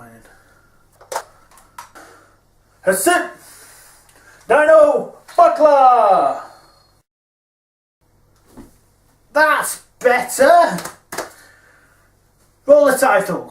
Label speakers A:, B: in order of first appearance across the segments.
A: going in. That's it! Dino Buckler! That's better! Roll the title.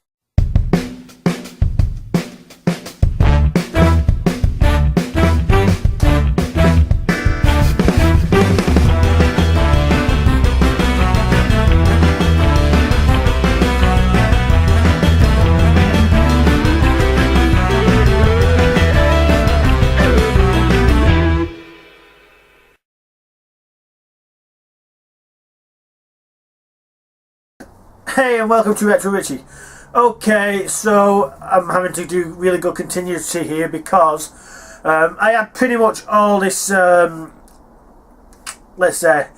A: Hey and welcome to Retro Richie. Okay, so I'm having to do really good continuity here because I had pretty much all this, let's say,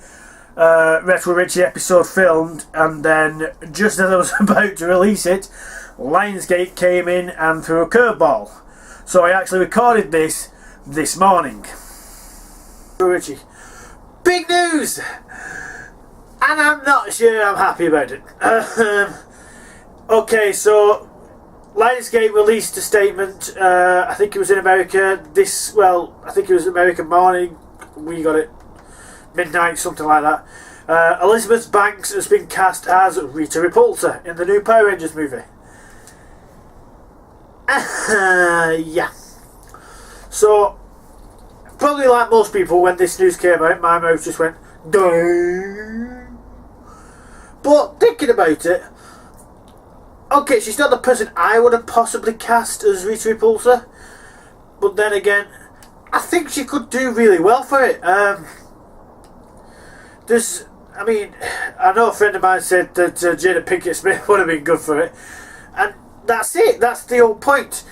A: Retro Richie episode filmed, and then just as I was about to release it, Lionsgate came in and threw a curveball. So I actually recorded this morning. Retro Richie. Big news! And I'm not sure I'm happy about it. Okay, so Lionsgate released a statement. I think it was in America. I think it was American morning. We got it midnight, something like that. Elizabeth Banks has been cast as Rita Repulsa in the new Power Rangers movie. Yeah. So, probably like most people, when this news came out, my mouth just went, duh. But thinking about it, okay, she's not the person I would have possibly cast as Rita Repulsa, but then again, I think she could do really well for it. I know a friend of mine said that Jada Pinkett Smith would have been good for it, and that's it. That's the whole point.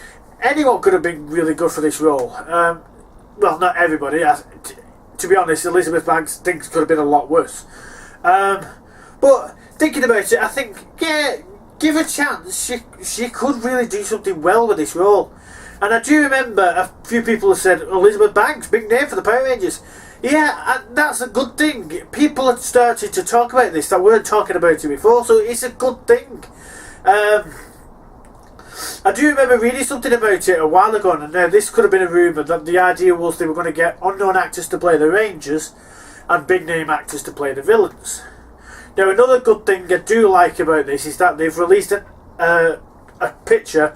A: Anyone could have been really good for this role. Well, not everybody. To be honest, Elizabeth Banks thinks could have been a lot worse. But thinking about it, I think, yeah, give her a chance. She could really do something well with this role. And I do remember a few people have said, Elizabeth Banks, big name for the Power Rangers. Yeah, and that's a good thing. People have started to talk about this that weren't talking about it before, so it's a good thing. I do remember reading something about it a while ago, and now this could have been a rumour that the idea was they were going to get unknown actors to play the Rangers and big name actors to play the villains. Now, another good thing I do like about this is that they've released a picture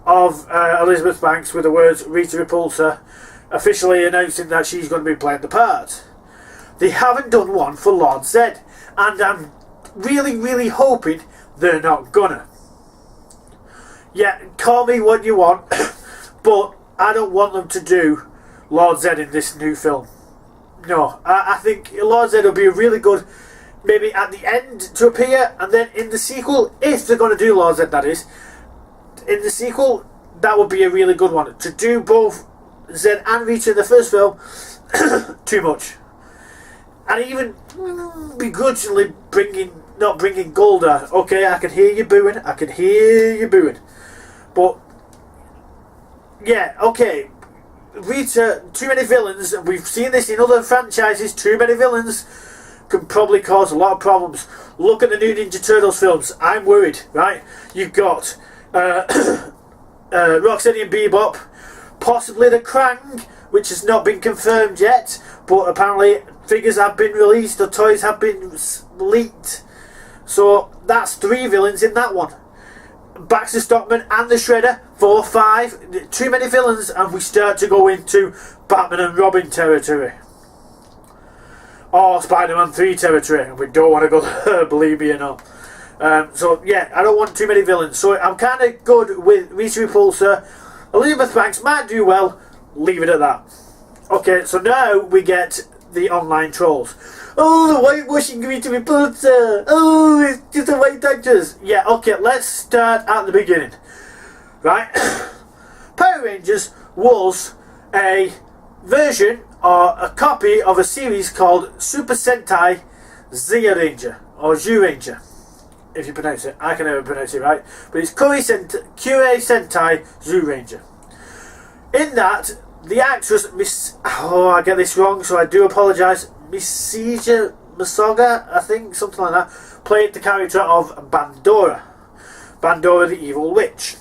A: of Elizabeth Banks with the words Rita Repulsa, officially announcing that she's going to be playing the part. They haven't done one for Lord Zed, and I'm really, really hoping they're not gonna. Yeah, call me what you want, but I don't want them to do Lord Zed in this new film. No, I think Lord Zed will be a really good, maybe at the end to appear, and then in the sequel, if they're going to do Lord Zed, that is, in the sequel, that would be a really good one. To do both Zed and Rita in the first film, too much. And even begrudgingly not bringing Golda. Okay, I can hear you booing. But, yeah, okay. Rita, too many villains. We've seen this in other franchises. Too many villains can probably cause a lot of problems. Look at the new Ninja Turtles films. I'm worried, right? You've got Rocksteady and Bebop, possibly the Krang, which has not been confirmed yet, but apparently figures have been released, or toys have been leaked. So that's 3 villains in that one. Baxter Stockman and the Shredder, 4, 5. Too many villains, and we start to go into Batman and Robin territory. Or Spider-Man 3 territory, and we don't want to go there, believe me or not. So yeah, I don't want too many villains. So I'm kind of good with Rita Repulsa. Elizabeth Banks might do well. Leave it at that. Okay, so now we get the online trolls. Oh, the whitewashing Rita Repulsa. Oh, it's just a white actress. Yeah, okay, let's start at the beginning. Right? Power Rangers was a version or a copy of a series called Super Sentai Zyuranger, or Zyuranger, if you pronounce it. I can never pronounce it right, but it's Kure Sentai Zyuranger. In that, the actress I get this wrong, so I do apologise. Masoga, I think, something like that, played the character of Bandora the Evil Witch.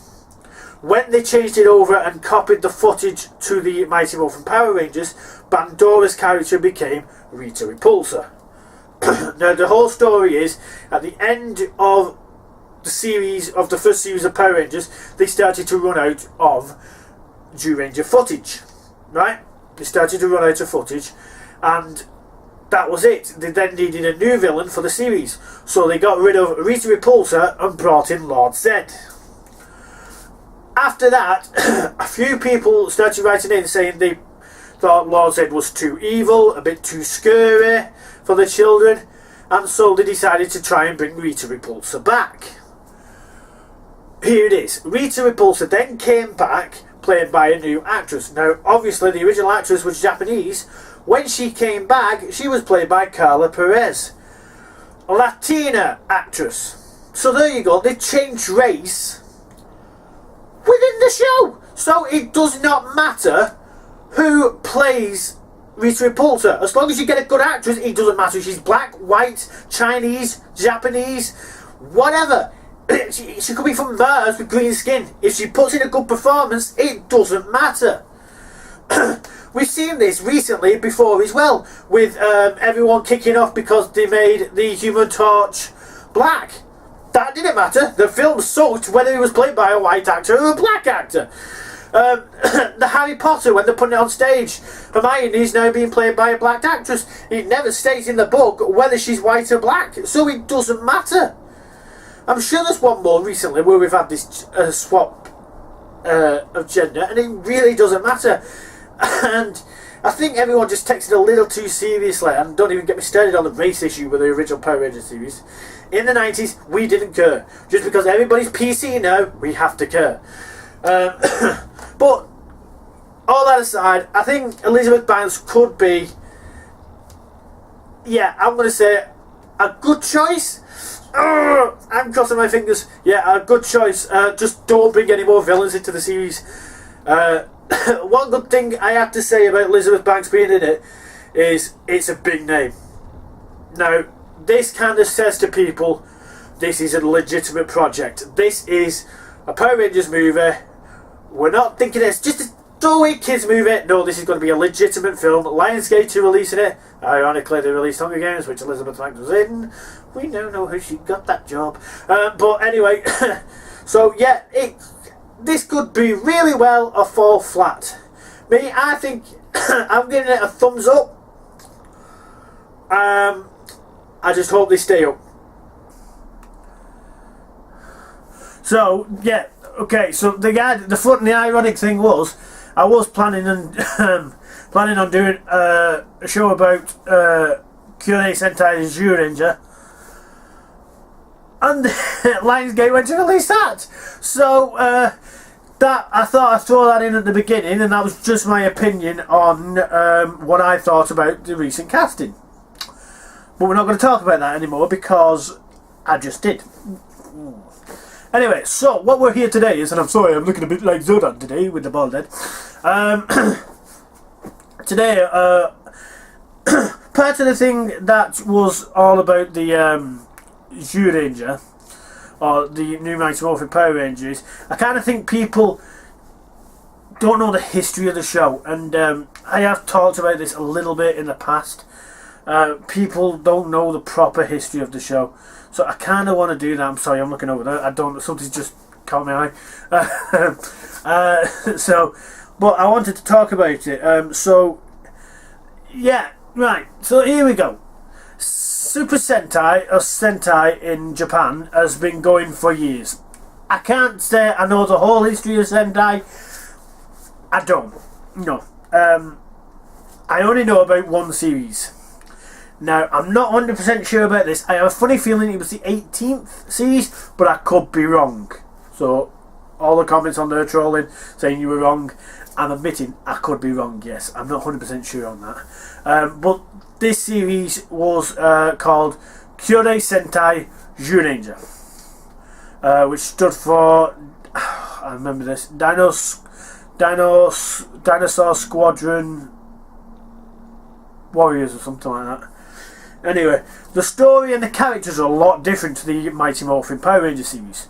A: when they changed it over and copied the footage to the Mighty Morphin Power Rangers, Bandora's character became Rita Repulsa. Now the whole story is, at the end of the first series of Power Rangers, they started to run out of Zyuranger footage, right? They started to run out of footage, and that was it. They then needed a new villain for the series, so they got rid of Rita Repulsa and brought in Lord Zed. After that, a few people started writing in saying they thought Lord Zed was too evil, a bit too scary for the children, and so they decided to try and bring Rita Repulsa back. Here it is. Rita Repulsa then came back, played by a new actress. Now, obviously, the original actress was Japanese. When she came back, she was played by Carla Perez, a Latina actress. So there you go. They changed race within the show. So it does not matter who plays Rita Repulsa. As long as you get a good actress, it doesn't matter if she's black, white, Chinese, Japanese, whatever. She could be from Mars with green skin. If she puts in a good performance, it doesn't matter. We've seen this recently before as well, with everyone kicking off because they made the Human Torch black. That didn't matter. The film sucked whether he was played by a white actor or a black actor. The Harry Potter, when they're putting it on stage, Hermione's now being played by a black actress. It never states in the book whether she's white or black, so it doesn't matter. I'm sure there's one more recently where we've had this swap of gender, and it really doesn't matter. And I think everyone just takes it a little too seriously, and don't even get me started on the race issue with the original Power Rangers series. In the 90s, we didn't care. Just because everybody's PC now, we have to care. But all that aside, I think Elizabeth Banks could be, yeah, I'm going to say a good choice. I'm crossing my fingers. Yeah, a good choice. Just don't bring any more villains into the series. One good thing I have to say about Elizabeth Banks being in it is it's a big name. Now, this kind of says to people, this is a legitimate project. This is a Power Rangers movie. We're not thinking it's just a throwaway kids movie. No, this is going to be a legitimate film. Lionsgate are releasing it. Ironically, they released Hunger Games, which Elizabeth Banks was in. We now know how she got that job. But anyway, so yeah, this could be really well or fall flat. Me, I think I'm giving it a thumbs up. I just hope they stay up. So yeah, okay. So the front and the ironic thing was, I was planning on doing a show about Kyurei Sentai Zyuranger, and Lionsgate went to release that. So that I thought I'd throw that in at the beginning, and that was just my opinion on what I thought about the recent casting. But we're not going to talk about that anymore because I just did. Anyway, so what we're here today is, and I'm sorry I'm looking a bit like Zodan today with the bald head. Today, part of the thing that was all about the Zyuranger, or the new Mighty Morphin Power Rangers, I kind of think people don't know the history of the show, and I have talked about this a little bit in the past. People don't know the proper history of the show, so I kind of want to do that. I'm sorry, I'm looking over there. I don't. Something's just caught my eye. But I wanted to talk about it. So yeah, right. So here we go. Super Sentai, or Sentai in Japan, has been going for years. I can't say I know the whole history of Sentai. I don't. No. I only know about one series. Now, I'm not 100% sure about this. I have a funny feeling it was the 18th series, but I could be wrong. So, all the comments on there trolling, saying you were wrong, I'm admitting I could be wrong, yes. I'm not 100% sure on that. But this series was called Kyurei Sentai Zyuranger, which stood for, I remember this, Dinosaur Squadron Warriors or something like that. Anyway, the story and the characters are a lot different to the Mighty Morphin Power Rangers series.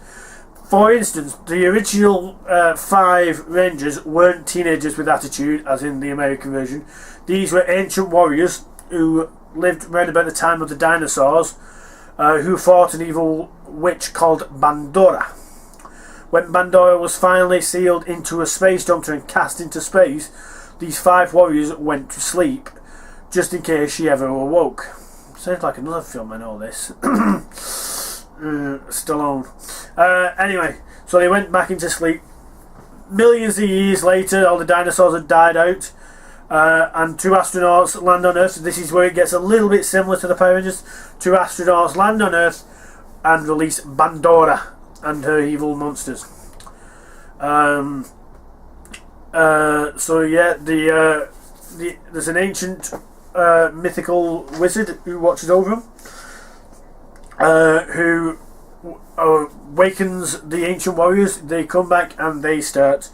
A: For instance, the original 5 Rangers weren't teenagers with attitude, as in the American version. These were ancient warriors who lived around about the time of the dinosaurs, who fought an evil witch called Bandora. When Bandora was finally sealed into a space dumpster and cast into space, these 5 warriors went to sleep, just in case she ever awoke. Sounds like another film, I know this. Stallone. Anyway, so they went back into sleep. Millions of years later, all the dinosaurs had died out, and 2 astronauts land on Earth. This is where it gets a little bit similar to the Power Rangers. 2 astronauts land on Earth and release Bandora and her evil monsters. So yeah, there's an ancient mythical wizard who watches over them, who awakens the ancient warriors. They come back and they start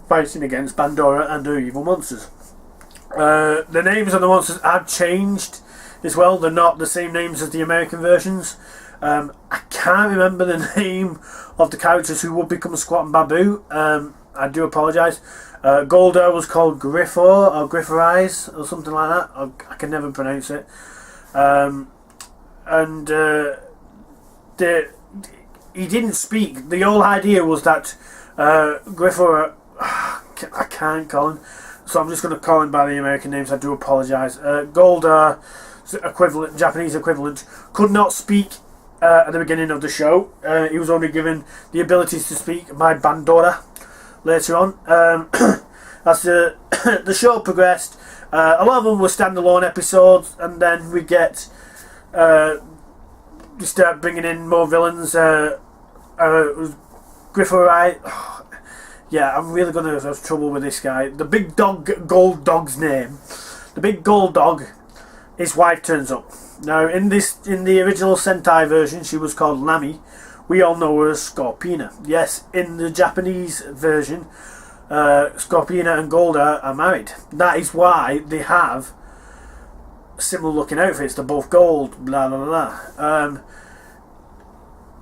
A: fighting against Bandora and her evil monsters. The names of the monsters have changed as well. They're not the same names as the American versions. I can't remember the name of the characters who would become Squat and Babu. I do apologise. Golda was called Griffo or Grifforize or something like that. I can never pronounce it. He didn't speak. The whole idea was that Griffo, I can't call him, so I'm just going to call him by the American names. I do apologise. Golda, equivalent, Japanese equivalent, could not speak at the beginning of the show. He was only given the abilities to speak by Bandora later on. As the show progressed, a lot of them were standalone episodes, and then we get we start bringing in more villains. Grifforize. Yeah, I'm really going to have trouble with this guy. The big dog, gold dog's name. The big gold dog, his wife turns up. Now, in the original Sentai version, she was called Lami. We all know her as Scorpina. Yes, in the Japanese version, Scorpina and Golda are married. That is why they have similar looking outfits. They're both gold, blah blah blah.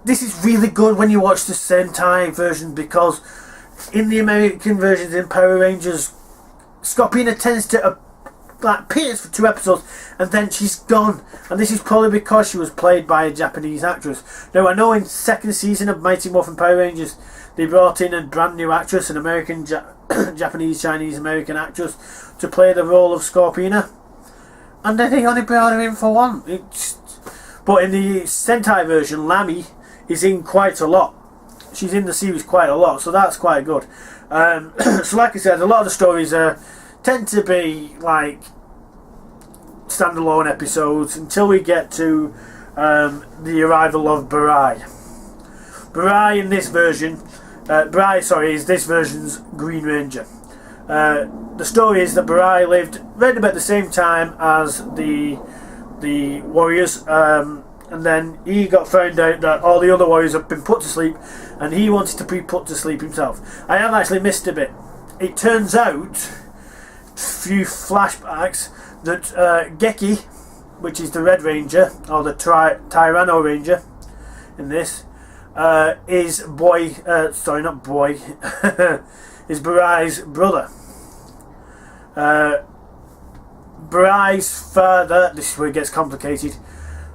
A: This is really good when you watch the Sentai version, because in the American versions in Power Rangers, Scorpina tends to appears for 2 episodes and then she's gone, and this is probably because she was played by a Japanese actress. Now, I know in 2nd season of Mighty Morphin Power Rangers they brought in a brand new actress, an American Japanese Chinese American actress, to play the role of Scorpina, and then they only brought her in for 1. But in the Sentai version, Lami is in quite a lot. She's in the series quite a lot, so that's quite good. So like I said, a lot of the stories tend to be like standalone episodes until we get to the arrival of Breif. Breif in this version, is this version's Green Ranger. The story is that Breif lived right about the same time as the warriors, and then he got found out that all the other warriors had been put to sleep, and he wanted to be put to sleep himself. I have actually missed a bit. It turns out, few flashbacks, that Geki, which is the Red Ranger, or the Tyranno Ranger in this, is is Breif's brother. Breif's father, this is where it gets complicated.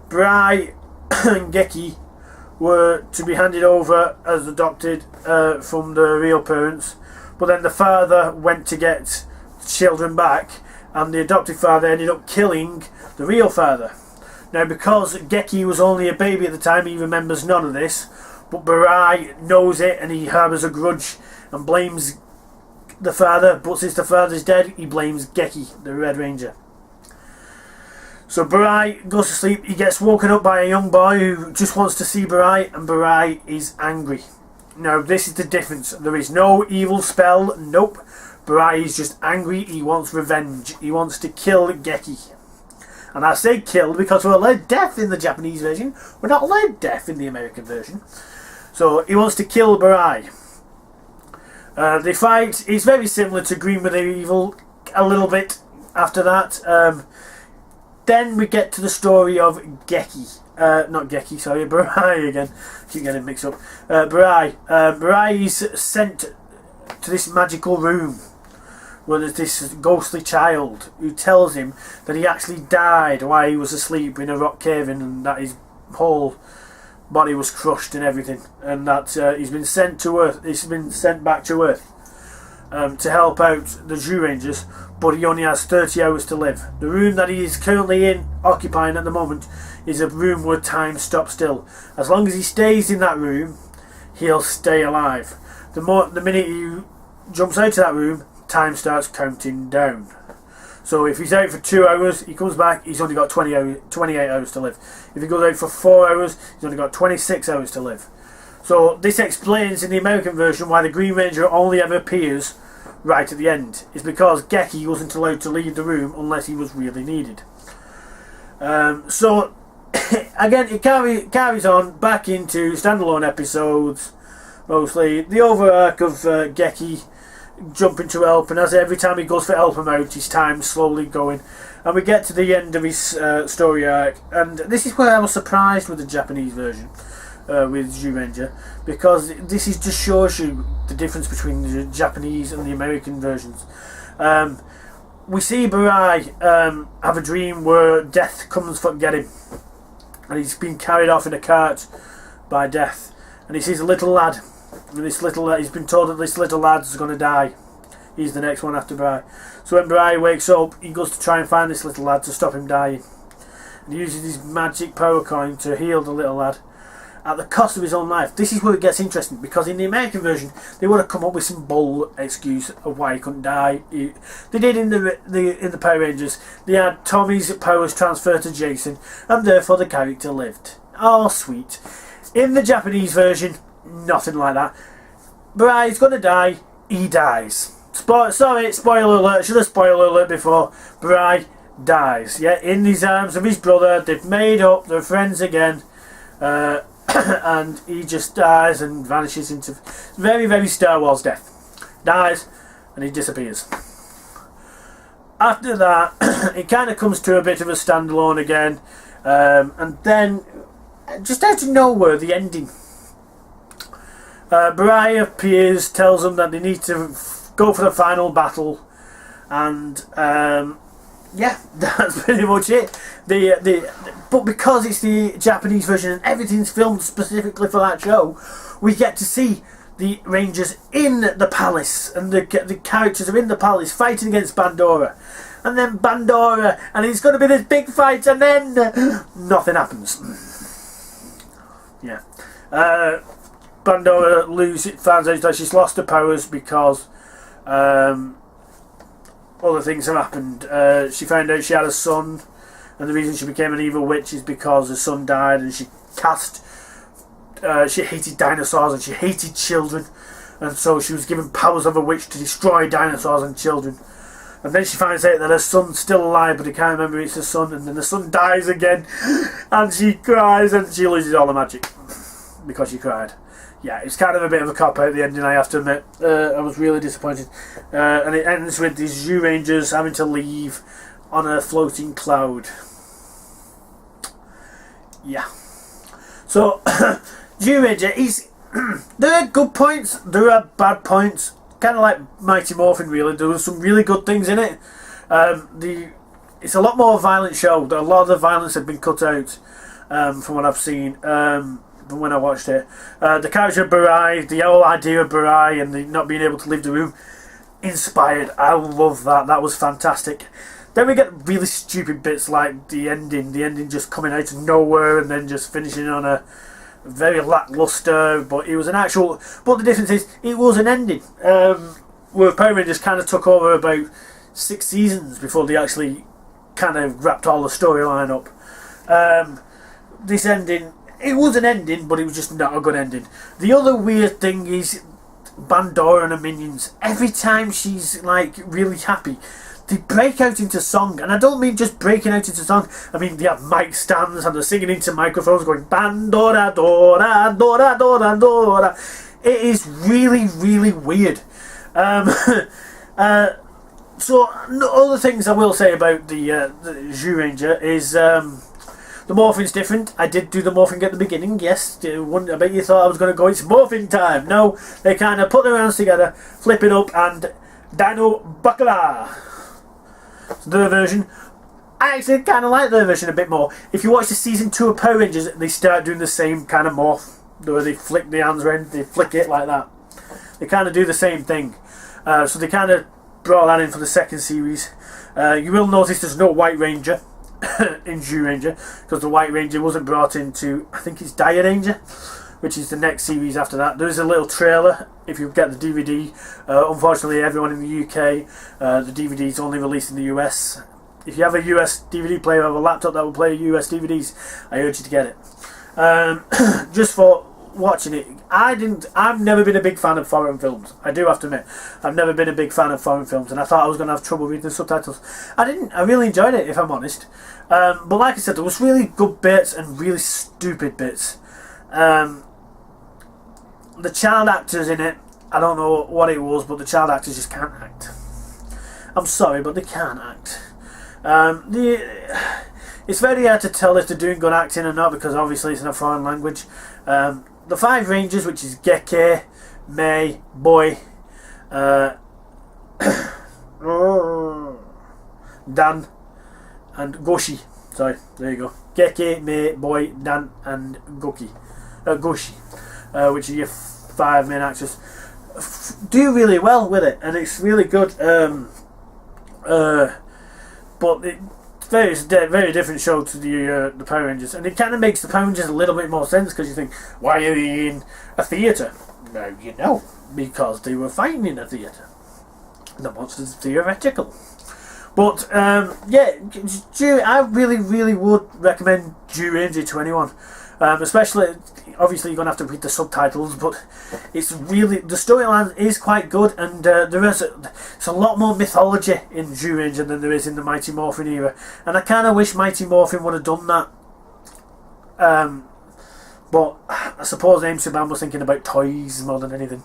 A: Breif and Geki were to be handed over as adopted from the real parents, but then the father went to get children back, and the adopted father ended up killing the real father. Now, because Geki was only a baby at the time, he remembers none of this, but Breif knows it and he harbours a grudge and blames the father, but since the father's dead, he blames Geki, the Red Ranger. So Breif goes to sleep. He gets woken up by a young boy who just wants to see Breif, and Breif is angry. Now, this is the difference. There is no evil spell. Nope. Breif is just angry. He wants revenge. He wants to kill Geki. And I say kill because we're allowed death in the Japanese version. We're not allowed death in the American version. So he wants to kill Breif. The fight is very similar to Green with Evil a little bit after that. Then we get to the story of Geki. not Geki, sorry, Breif again. Keep getting mixed up. Breif. Breif is sent to this magical room where there's this ghostly child who tells him that he actually died while he was asleep in a rock cave-in, and that his whole body was crushed and everything, and that he's been sent to Earth. He's been sent back to Earth to help out the Zyurangers, but he only has 30 hours to live. The room that he is currently occupying at the moment, is a room where time stops still. As long as he stays in that room, he'll stay alive. The minute he jumps out of that room, time starts counting down. So if he's out for 2 hours, he comes back, he's only got 28 hours to live. If he goes out for 4 hours, he's only got 26 hours to live. So this explains in the American version why the Green Ranger only ever appears right at the end. It's because Geki wasn't allowed to leave the room unless he was really needed. So again, it carries on back into standalone episodes, mostly. The overarch of Geki jumping to help, and as every time he goes for help him out, his time's slowly going, and we get to the end of his story arc. And this is where I was surprised with the Japanese version with Zyuranger, because this just shows you the difference between the Japanese and the American versions. We see Breif have a dream where death comes to get him, and he's been carried off in a cart by death, and he sees a little lad. And he's been told that this little lad's going to die. He's the next one after Breif. So when Breif wakes up, he goes to try and find this little lad to stop him dying. And he uses his magic power coin to heal the little lad at the cost of his own life. This is where it gets interesting, because in the American version, they would have come up with some bold excuse of why he couldn't die. They did in the Power Rangers. They had Tommy's powers transferred to Jason, and therefore the character lived. Oh, sweet. In the Japanese version, nothing like that. Breif's gonna die, he dies. Sorry, spoiler alert, should have spoiler alert before. Breif dies, yeah, in the arms of his brother. They've made up, they're friends again, and he just dies and vanishes into very, very Star Wars death. Dies, and he disappears. After that, it kind of comes to a bit of a standalone again, and then, just out of nowhere, the ending. Breif appears, tells them that they need to go for the final battle, and yeah, that's pretty much it. But because it's the Japanese version and everything's filmed specifically for that show, we get to see the Rangers in the palace, and the characters are in the palace fighting against Bandora, and then Bandora, and it's going to be this big fight, and then nothing happens. Yeah. Bandora finds out that she's lost her powers because other things have happened. She found out she had a son, and the reason she became an evil witch is because her son died, and she hated dinosaurs and she hated children, and so she was given powers of a witch to destroy dinosaurs and children. And then she finds out that her son's still alive, but he can't remember it's her son, and then the son dies again, and she cries, and she loses all the magic because she cried. Yeah, it's kind of a bit of a cop-out at the ending, I have to admit. I was really disappointed. And it ends with these Zyurangers having to leave on a floating cloud. Yeah. So, Zyuranger, there are good points, there are bad points. Kind of like Mighty Morphin, really. There were some really good things in it. It's a lot more violent show. A lot of the violence had been cut out from what I've seen. From when I watched it, the character of Breif, the whole idea of Breif and the not being able to leave the room, inspired. I love that. That was fantastic. Then we get really stupid bits like the ending just coming out of nowhere and then just finishing on a very lackluster. But it was an actual. But the difference is, it was an ending. Where Power Rangers kind of took over about 6 seasons before they actually kind of wrapped all the storyline up. This ending. It was an ending, but it was just not a good ending. The other weird thing is Bandora and her minions. Every time she's like really happy, they break out into song, and I don't mean just breaking out into song. I mean they have mic stands and they're singing into microphones, going Bandora, Dora, Dora, Dora, Dora. It is really, really weird. So other things I will say about the Zyuranger is. The morphin's different. I did do the morphin at the beginning, yes. I bet you thought I was going to go, it's morphin time. No, they kind of put their hands together, flip it up, and Dino Bakala. Their version. I actually kind of like their version a bit more. If you watch the season 2 of Power Rangers, they start doing the same kind of morph. Where they flick the hands around, they flick it like that. They kind of do the same thing. So they kind of brought that in for the second series. You will notice there's no White Ranger in Zyuranger, because the White Ranger wasn't brought into, I think it's Zyuranger, which is the next series after that. There's a little trailer if you get the DVD. Unfortunately, everyone in the UK, the DVD is only released in the US. If you have a US DVD player or have a laptop that will play US DVDs, I urge you to get it. Just for watching it, I've never been a big fan of foreign films. I do have to admit, I've never been a big fan of foreign films, and I thought I was going to have trouble reading the subtitles. I didn't. I really enjoyed it, if I'm honest. But like I said, there was really good bits and really stupid bits. The child actors in it, I don't know what it was, but the child actors just can't act. I'm sorry, but they can't act. It's very hard to tell if they're doing good acting or not, because obviously it's in a foreign language. The 5 Rangers, which is Geke, Mei, Boy, Dan, and Goshi. Sorry, there you go. Geke, Mei, Boy, Dan, and Goshi, which are your 5 main actors. Do really well with it, and it's really good. But it's a very different show to the Power Rangers, and it kind of makes the Power Rangers a little bit more sense, because you think, why are they in a theatre? Now you know, because they were fighting in a theatre. The monsters are theoretical. But yeah, I really would recommend Zyuranger to anyone. Especially, obviously you're going to have to read the subtitles, but it's really, the storyline is quite good, and there's a lot more mythology in Zyuranger than there is in the Mighty Morphin era, and I kind of wish Mighty Morphin would have done that. But I suppose Amsterdam was thinking about toys more than anything,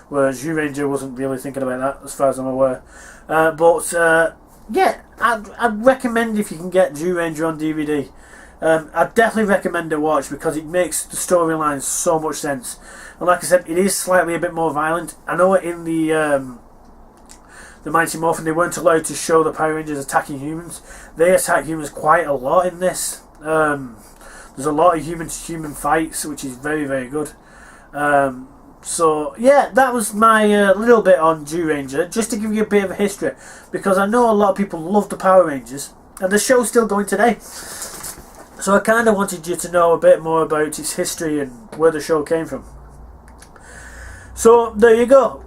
A: whereas Zyuranger wasn't really thinking about that, as far as I'm aware. Yeah, I'd recommend, if you can get Zyuranger on DVD, I'd definitely recommend a watch, because it makes the storyline so much sense. And like I said, it is slightly a bit more violent. I know in the Mighty Morphin they weren't allowed to show the Power Rangers attacking humans. They attack humans quite a lot in this. There's a lot of human-to-human fights, which is very good. So yeah, that was my little bit on Zyuranger, just to give you a bit of a history, because I know a lot of people love the Power Rangers, and the show's still going today. So I kind of wanted you to know a bit more about its history and where the show came from. So there you go.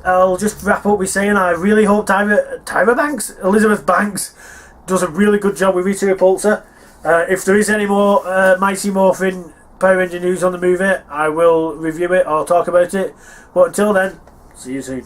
A: I'll just wrap up with saying I really hope Elizabeth Banks does a really good job with Rita Repulsa. If there is any more Mighty Morphin Power Ranger news on the movie, I will review it or talk about it. But until then, see you soon.